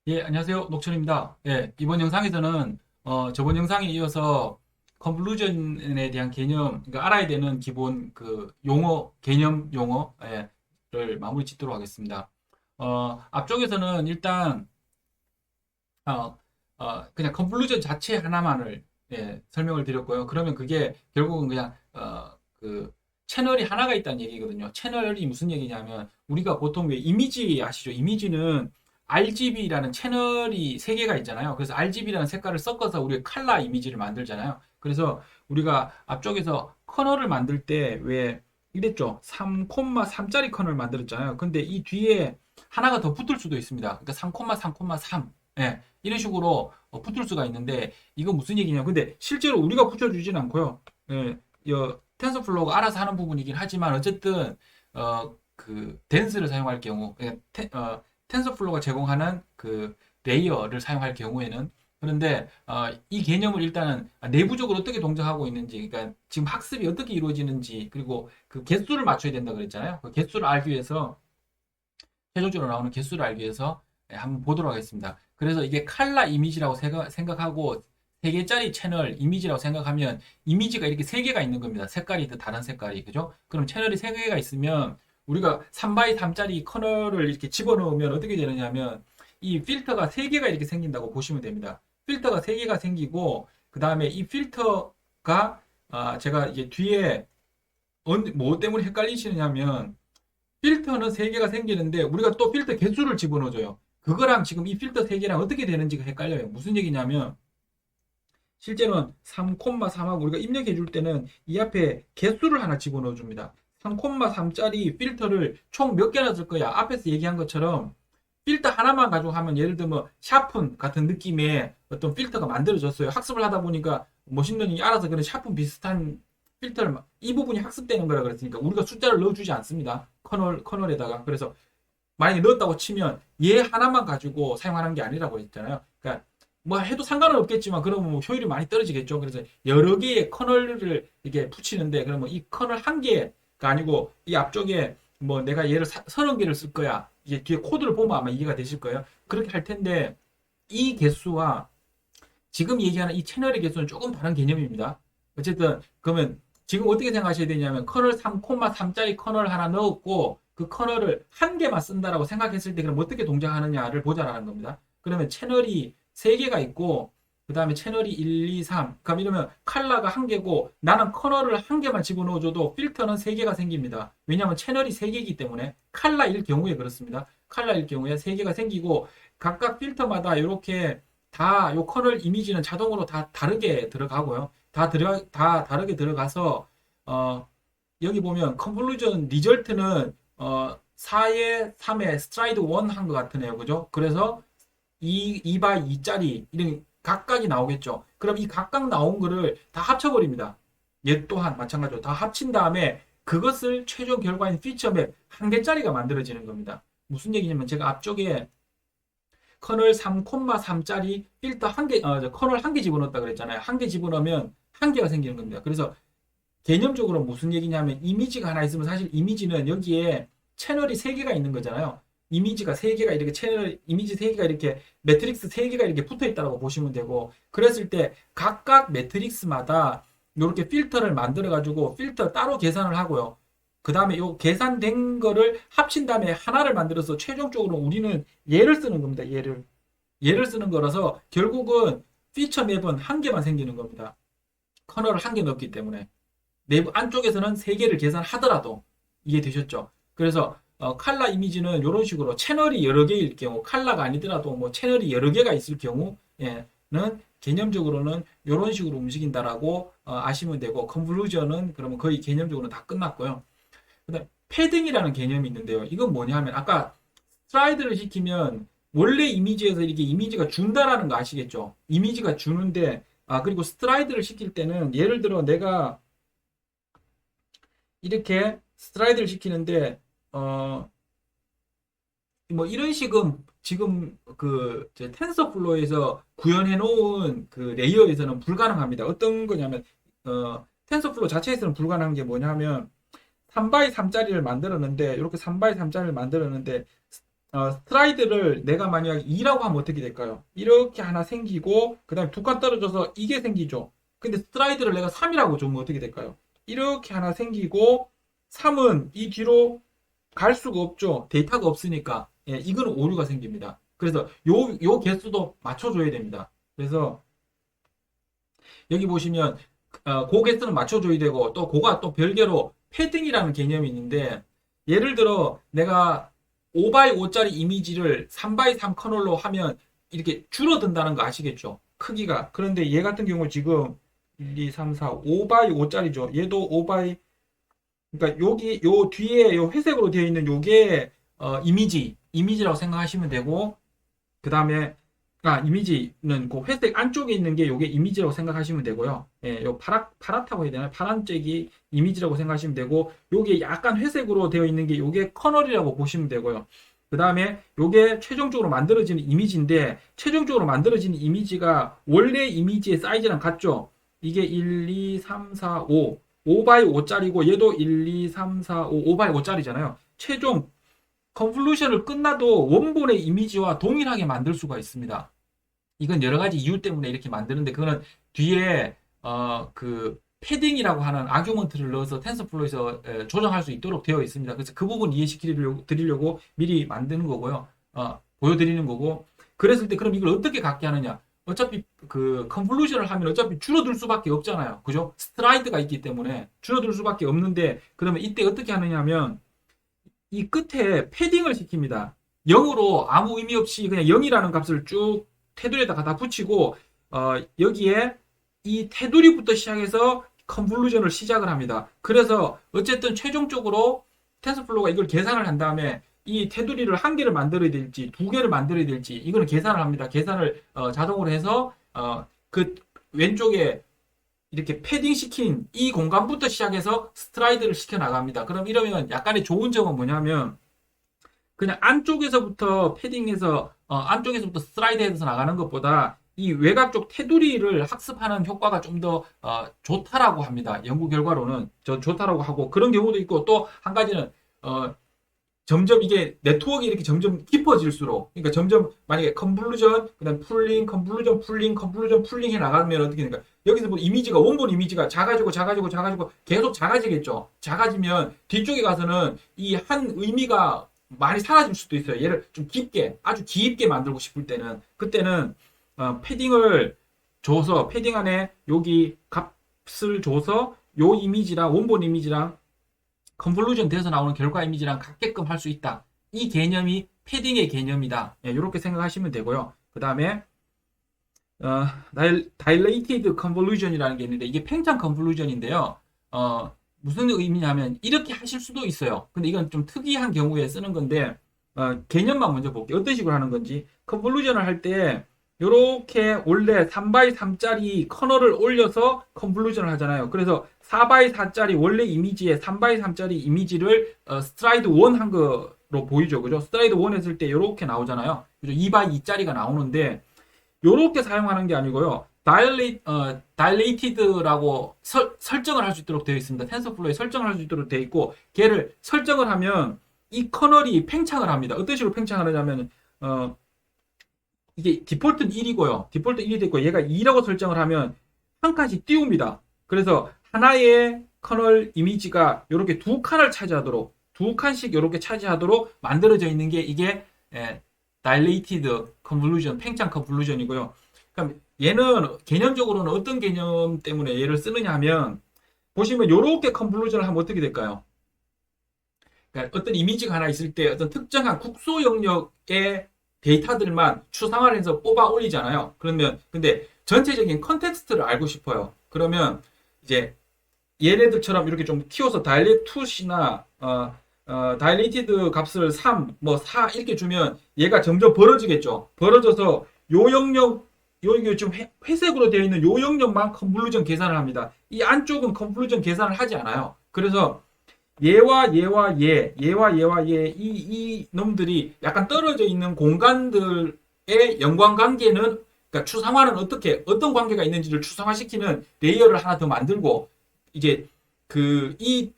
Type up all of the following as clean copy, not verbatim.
예, 안녕하세요. 녹철입니다. 예, 이번 영상에서는 저번 영상에 이어서 컨클루전에 대한 개념, 그러니까 알아야 되는 기본 그 용어, 개념 용어, 를 마무리 짓도록 하겠습니다. 앞쪽에서는 일단 그냥 컨클루전 자체 하나만을 설명을 드렸고요. 그러면 그게 결국은 그냥 그 채널이 하나가 있다는 얘기거든요. 채널이 무슨 얘기냐면 우리가 보통 왜 이미지 아시죠? 이미지는 RGB라는 채널이 세 개가 있잖아요. 그래서 RGB라는 색깔을 섞어서 우리가 칼라 이미지를 만들잖아요. 그래서 우리가 앞쪽에서 커널을 만들 때 왜 이랬죠? 3,3짜리 커널 만들었잖아요. 근데 이 뒤에 하나가 더 붙을 수도 있습니다. 그러니까 3,3,3. 이런 식으로 붙을 수가 있는데 이건 무슨 얘기냐? 근데 실제로 우리가 붙여주진 않고요. 예, 텐서플로우가 알아서 하는 부분이긴 하지만 어쨌든 그 댄스를 사용할 경우, 텐서플로우가 제공하는 그 레이어를 사용할 경우에는 그런데 이 개념을 일단은 내부적으로 어떻게 동작하고 있는지, 그러니까 지금 학습이 어떻게 이루어지는지, 그리고 그 개수를 맞춰야 된다 그랬잖아요. 그 개수를 알기 위해서 최종적으로 나오는 개수를 알기 위해서 한번 보도록 하겠습니다. 그래서 이게 칼라 이미지라고 생각하고 3개짜리 채널 이미지라고 생각하면 이미지가 이렇게 3개가 있는 겁니다. 색깔이 다른 색깔이. 그죠? 그럼 채널이 3개가 있으면 우리가 3x3짜리 커널을 이렇게 집어넣으면 어떻게 되느냐면 이 필터가 3개가 이렇게 생긴다고 보시면 됩니다. 필터가 3개가 생기고 그 다음에 이 필터가 제가 이제 뒤에 뭐 때문에 헷갈리시느냐면 필터는 3개가 생기는데 우리가 또 필터 개수를 집어넣어줘요. 그거랑 지금 이 필터 3개랑 어떻게 되는지가 헷갈려요. 무슨 얘기냐면 실제로는 3,3하고 우리가 입력해 줄 때는 이 앞에 개수를 하나 집어넣어 줍니다. 3,3짜리 필터를 총 몇 개나 쓸 거야. 앞에서 얘기한 것처럼 필터 하나만 가지고 하면 예를 들면 샤픈 같은 느낌의 어떤 필터가 만들어졌어요. 학습을 하다 보니까 머신러닝이 알아서 그런 샤픈 비슷한 필터를 이 부분이 학습되는 거라 그랬으니까 우리가 숫자를 넣어주지 않습니다. 커널에다가. 그래서 만약에 넣었다고 치면 얘 하나만 가지고 사용하는 게 아니라고 했잖아요. 그러니까 뭐 해도 상관은 없겠지만 그러면 뭐 효율이 많이 떨어지겠죠. 그래서 여러 개의 커널을 이렇게 붙이는데 그러면 이 커널 한 개가 아니고 이 앞쪽에 뭐 내가 얘를 30개를 쓸 거야. 이게 뒤에 코드를 보면 아마 이해가 되실 거예요. 그렇게 할 텐데 이 개수와 지금 얘기하는 이 채널의 개수는 조금 다른 개념입니다. 어쨌든 그러면 지금 어떻게 생각하셔야 되냐면 커널 3,3짜리 커널 하나 넣었고 그 커널을 한 개만 쓴다라고 생각했을 때 그럼 어떻게 동작하느냐를 보자라는 겁니다. 그러면 채널이 3개가 있고 그 다음에 채널이 1, 2, 3. 그럼 이러면 칼라가 한 개고 나는 커널을 한 개만 집어넣어줘도 필터는 3개가 생깁니다. 왜냐하면 채널이 3개이기 때문에 칼라일 경우에 그렇습니다. 칼라일 경우에 3개가 생기고 각각 필터마다 이렇게 다 요 커널 이미지는 자동으로 다 다르게 들어가고요. 다 다르게 들어가서 여기 보면 컨클루전 리절트는 4에 3에 스트라이드 1 한 것 같으네요. 그죠? 그래서 2by 2짜리 이런 각각이 나오겠죠. 그럼 이 각각 나온 거를 다 합쳐버립니다. 얘 또한 마찬가지로 다 합친 다음에 그것을 최종 결과인 피처맵 한 개짜리가 만들어지는 겁니다. 무슨 얘기냐면 제가 앞쪽에 커널 3,3짜리 필터 한 개, 커널 한 개 집어넣었다 그랬잖아요. 한 개 집어넣으면 한 개가 생기는 겁니다. 그래서 개념적으로 무슨 얘기냐면 이미지가 하나 있으면 사실 이미지는 여기에 채널이 세 개가 있는 거잖아요. 이미지가 세 개가 이렇게 채널 이미지 세 개가 이렇게 매트릭스 세 개가 이렇게 붙어 있다고 보시면 되고 그랬을 때 각각 매트릭스마다 이렇게 필터를 만들어 가지고 필터 따로 계산을 하고요. 그 다음에 요 계산된 거를 합친 다음에 하나를 만들어서 최종적으로 우리는 얘를 쓰는 겁니다. 얘를 쓰는 거라서 결국은 피처 맵은 한 개만 생기는 겁니다. 커널을 한 개 넣었기 때문에. 내부 안쪽에서는 세 개를 계산하더라도 이해되셨죠? 그래서 칼라 이미지는 이런 식으로 채널이 여러 개일 경우 칼라가 아니더라도 뭐 채널이 여러 개가 있을 경우에는 개념적으로는 이런 식으로 움직인다라고 아시면 되고 컨클루전은 그러면 거의 개념적으로 다 끝났고요. 그다음 패딩이라는 개념이 있는데요. 이건 뭐냐면 아까 슬라이드를 시키면 원래 이미지에서 이렇게 이미지가 준다라는 거 아시겠죠? 이미지가 주는데 그리고 스트라이드를 시킬 때는 예를 들어 내가 이렇게 슬라이드를 시키는데 어 뭐 이런 식은 지금 그 텐서플로우에서 구현해 놓은 그 레이어에서는 불가능합니다. 어떤 거냐면 텐서플로우 자체에서는 불가능한 게 뭐냐면 3x3짜리를 만들었는데 이렇게 3x3짜리를 만들었는데 스트라이드를 내가 만약 2라고 하면 어떻게 될까요? 이렇게 하나 생기고 그 다음에 두 칸 떨어져서 이게 생기죠. 근데 스트라이드를 내가 3이라고 주면 어떻게 될까요? 이렇게 하나 생기고 3은 이 뒤로 갈 수가 없죠. 데이터가 없으니까. 예, 이거는 오류가 생깁니다. 그래서 요 개수도 맞춰줘야 됩니다. 그래서 여기 보시면 그 개수는 맞춰줘야 되고 또 그가 또 별개로 패딩이라는 개념이 있는데 예를 들어 내가 5x5짜리 이미지를 3x3 커널로 하면 이렇게 줄어든다는 거 아시겠죠? 크기가. 그런데 얘 같은 경우 지금 1, 2, 3, 4, 5x5짜리죠. 얘도 5x 그러니까 여기 요 뒤에 요 회색으로 되어 있는 요게 이미지라고 생각하시면 되고 그 다음에 이미지는 그 회색 안쪽에 있는 게 요게 이미지라고 생각하시면 되고요. 예, 요 파랗다고 해야 되나요? 파란색이 이미지라고 생각하시면 되고 요게 약간 회색으로 되어 있는 게 요게 커널이라고 보시면 되고요. 그 다음에 요게 최종적으로 만들어지는 이미지인데 최종적으로 만들어지는 이미지가 원래 이미지의 사이즈랑 같죠? 이게 1, 2, 3, 4, 5 5x5짜리고 얘도 1, 2, 3, 4, 5 5x5짜리잖아요. 최종 컨볼루션을 끝나도 원본의 이미지와 동일하게 만들 수가 있습니다. 이건 여러 가지 이유 때문에 이렇게 만드는데 그거는 뒤에 그 패딩이라고 하는 아규먼트를 넣어서 텐서플로에서 조정할 수 있도록 되어 있습니다. 그래서 그 부분 이해시키려고 미리 만드는 거고요. 보여드리는 거고. 그랬을 때 그럼 이걸 어떻게 갖게 하느냐? 어차피 그 컨볼루션을 하면 어차피 줄어들 수밖에 없잖아요. 그죠? 스트라이드가 있기 때문에 줄어들 수밖에 없는데 그러면 이때 어떻게 하느냐 하면 이 끝에 패딩을 시킵니다. 0으로 아무 의미 없이 그냥 0이라는 값을 쭉 테두리에다가 다 붙이고 여기에 이 테두리부터 시작해서 컨볼루션을 시작을 합니다. 그래서 어쨌든 최종적으로 텐서플로우가 이걸 계산을 한 다음에 이 테두리를 한 개를 만들어야 될지 두 개를 만들어야 될지 이거는 계산을 합니다. 계산을 자동으로 해서 그 왼쪽에 이렇게 패딩 시킨 이 공간부터 시작해서 스트라이드를 시켜 나갑니다. 그럼 이러면 약간의 좋은 점은 뭐냐면 그냥 안쪽에서부터 패딩해서 안쪽에서부터 스트라이드해서 나가는 것보다 이 외곽 쪽 테두리를 학습하는 효과가 좀 더 좋다라고 합니다. 연구 결과로는 좋다라고 하고 그런 경우도 있고 또 한 가지는 점점 이게 네트워크가 이렇게 점점 깊어질수록 그러니까 점점 만약에 컨볼루션 그다음 풀링 컨볼루션 풀링 컨볼루션 풀링 해 나가면 어떻게 됩니까? 여기서 뭐 이미지가 원본 이미지가 작아지고 계속 작아지겠죠. 작아지면 뒤쪽에 가서는 이 한 의미가 많이 사라질 수도 있어요. 얘를 좀 깊게 아주 깊게 만들고 싶을 때는 그때는 패딩을 줘서 패딩 안에 여기 값을 줘서 요 이미지랑 원본 이미지랑 컨볼루션 돼서 나오는 결과 이미지랑 같게끔 할 수 있다. 이 개념이 패딩의 개념이다. 예, 이렇게 생각하시면 되고요. 그 다음에 다일레이티드 컨볼루션이라는 게 있는데 이게 팽창 컨볼루션인데요. 무슨 의미냐면 이렇게 하실 수도 있어요. 근데 이건 좀 특이한 경우에 쓰는 건데 개념만 먼저 볼게요. 어떤 식으로 하는 건지 컨볼루션을 할 때 이렇게 원래 3x3짜리 커널을 올려서 컨볼루션을 하잖아요. 그래서 4x4짜리 원래 이미지에 3x3짜리 이미지를 스트라이드 1 한 거로 보이죠. 그죠? 스트라이드 1 했을 때 이렇게 나오잖아요. 그죠? 2x2짜리가 나오는데 이렇게 사용하는 게 아니고요. 다일레이티드라고 설정을 할 수 있도록 되어 있습니다. 텐서플로우에 설정을 할 수 있도록 되어 있고 걔를 설정을 하면 이 커널이 팽창을 합니다. 어떤 식으로 팽창을 하냐면 이게 디폴트는 1이고요. 디폴트 1이 됐고 얘가 2라고 설정을 하면 한 칸씩 띄웁니다. 그래서 하나의 커널 이미지가 이렇게 두 칸을 차지하도록 두 칸씩 이렇게 차지하도록 만들어져 있는 게 이게 다일레이티드 컨볼루션, 팽창 컨볼루션이고요. 그럼 얘는 개념적으로는 어떤 개념 때문에 얘를 쓰느냐 하면 보시면 이렇게 컨볼루션을 하면 어떻게 될까요? 그러니까 어떤 이미지가 하나 있을 때 어떤 특정한 국소 영역의 데이터들만 추상화를 해서 뽑아 올리잖아요. 그러면 근데 전체적인 컨텍스트를 알고 싶어요. 그러면 이제 얘네들처럼 이렇게 좀 키워서 다일레이트나 다일레이티드 값을 3, 뭐 4 이렇게 주면 얘가 점점 벌어지겠죠. 벌어져서 요 영역 여기 지금 회색으로 되어 있는 요 영역만 컨볼루션 계산을 합니다. 이 안쪽은 컨볼루션 계산을 하지 않아요. 그래서 얘와 얘, 이 놈들이 약간 떨어져 있는 공간들의 연관관계는, 그러니까 추상화는 어떤 관계가 있는지를 추상화시키는 레이어를 하나 더 만들고, 이제,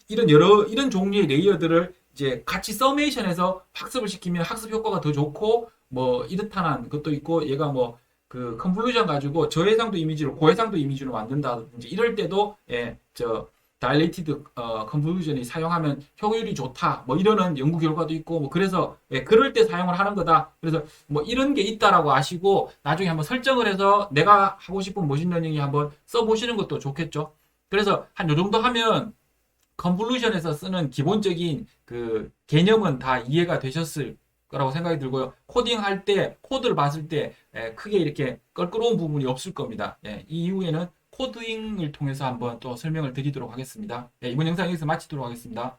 이런 종류의 레이어들을 이제 같이 서메이션해서 학습을 시키면 학습 효과가 더 좋고 뭐 이렇다는 것도 있고 얘가 뭐 그 컨볼루션 가지고 저해상도 이미지로 고해상도 이미지로 만든다든지 이럴 때도 저 다일레이티드 컨볼루션이 사용하면 효율이 좋다 뭐 이러는 연구 결과도 있고 뭐 그래서 그럴 때 사용을 하는 거다. 그래서 뭐 이런 게 있다라고 아시고 나중에 한번 설정을 해서 내가 하고 싶은 머신러닝이 한번 써보시는 것도 좋겠죠. 그래서 한 요 정도 하면 컨볼루션에서 쓰는 기본적인 그 개념은 다 이해가 되셨을 거라고 생각이 들고요. 코딩 할 때, 코드를 봤을 때 크게 이렇게 껄끄러운 부분이 없을 겁니다. 이 이후에는 코딩을 통해서 한번 또 설명을 드리도록 하겠습니다. 이번 영상 여기서 마치도록 하겠습니다.